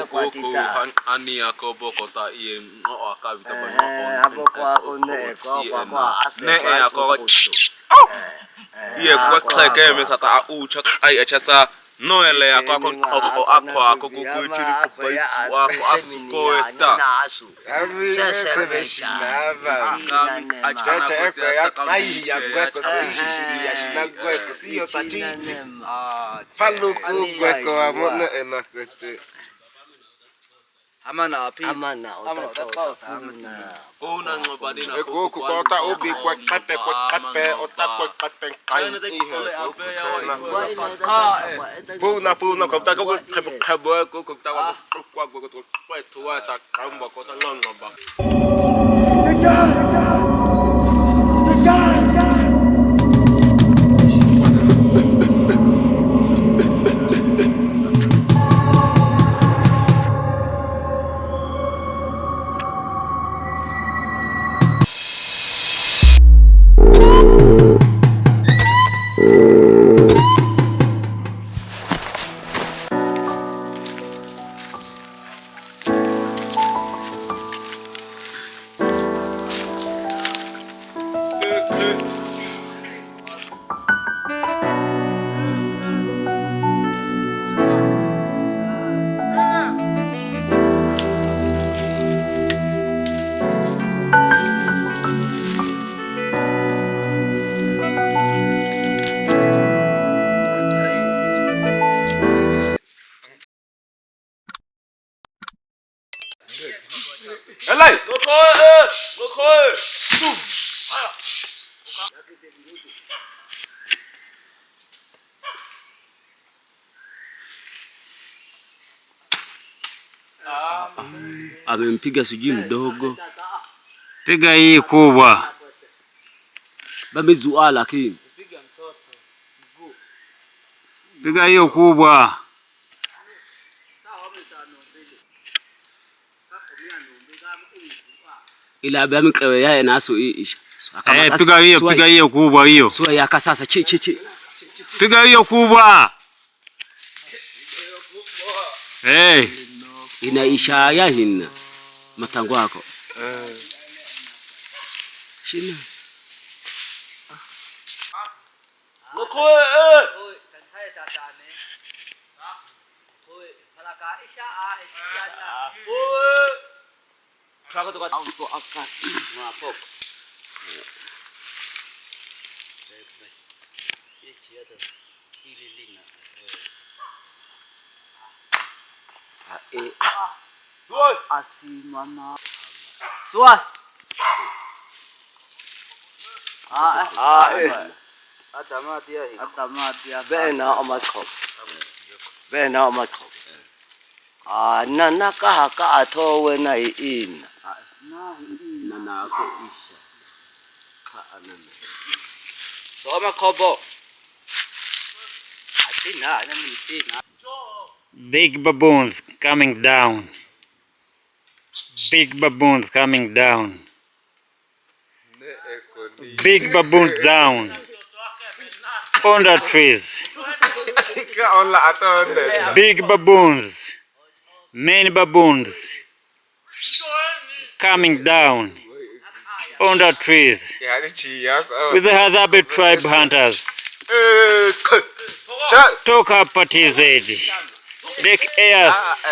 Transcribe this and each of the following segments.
ya kwa tita ani yako boko ta iye o akabita bana hapo kwa ne kwa ase ne yako iye kwa kake mesata ucha ai achasa no ele yako ako kukuchiri kubaitu wako asuko eta sasa meshinava acha eko ya ai ya kweko sisi ya shinagweko sio tachinji paluku gweko amone enakwete amana utatoka amana ona ngobadi na eko kukota obi kwa kape otakwa kape kai puna kota ko khabo ko kota kwa kwa tuwa ta kamba ko ta longa Elai Lokoi amempiga sijui mdogo. Piga hii kubwa. Bamezua lakini. Piga mtoto mguu. Piga hiyo kubwa. Ila bamkewe yae naso isha. Piga hiyo kubwa hiyo. Sio yaka sasa chi. Piga hiyo kubwa. Inaisha ya hina matango yako. Shina. Lokoi kansai tatane. Palaka isha hechana. Chako toka auto akasi mapoko. asimama suai atamatia bena omakho nana ka athowe na ina na ko isha ka anana so makhobo atina na mitina. Big baboons coming down. Big baboons coming down. Big baboons down. Under trees. Big baboons. Many baboons coming down under trees with the Hadzabe Tribe hunters. Toka Partizedi. Lake Eyas,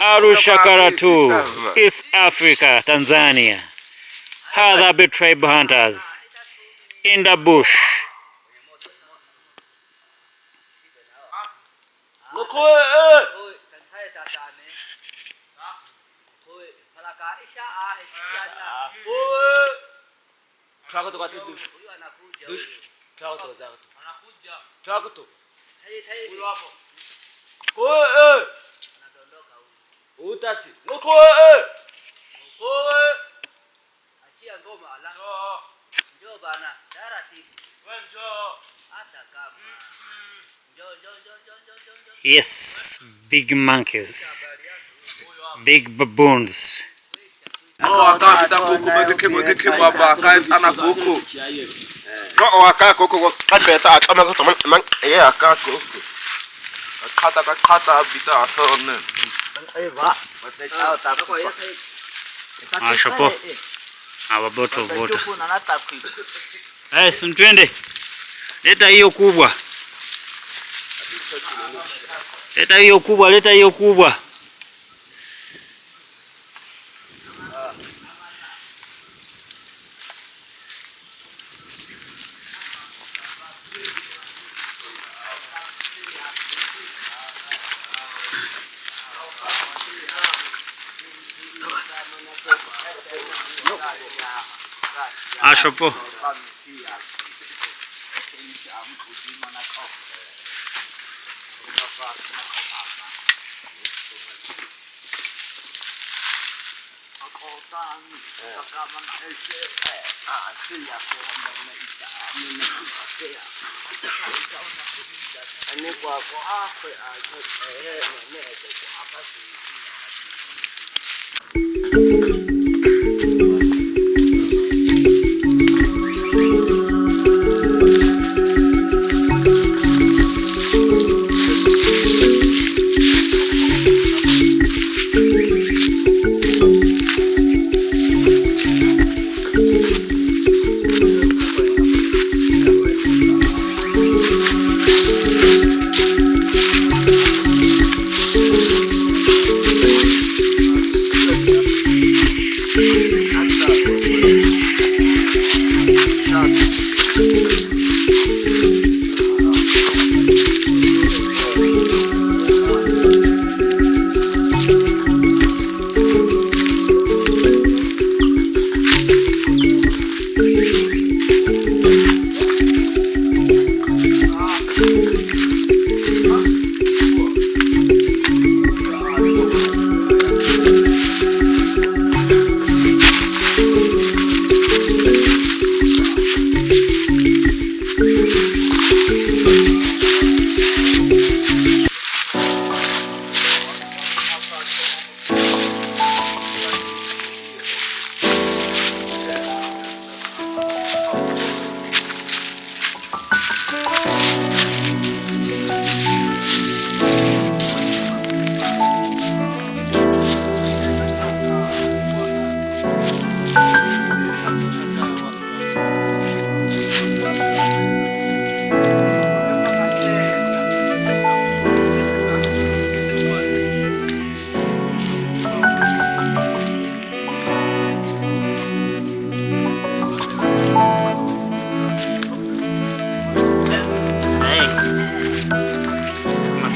Arusha Karatu, East Africa, Tanzania. Hadzabe Tribe hunters in the bush. Utasi. Achia ngoma ala. Njoo bana, taratibu. Njoo. Hata kama. Njoo. Yes, big monkeys. Big baboons. Akapita kuku baba kaitana kuku. No akako kuku kapeta akama man akako. Kata bita atone. Shapo. Our bottle of water. Twende. Leta hiyo kubwa. Leta hiyo kubwa, leta hiyo kubwa. Shapo.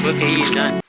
Tuweke hii ndani.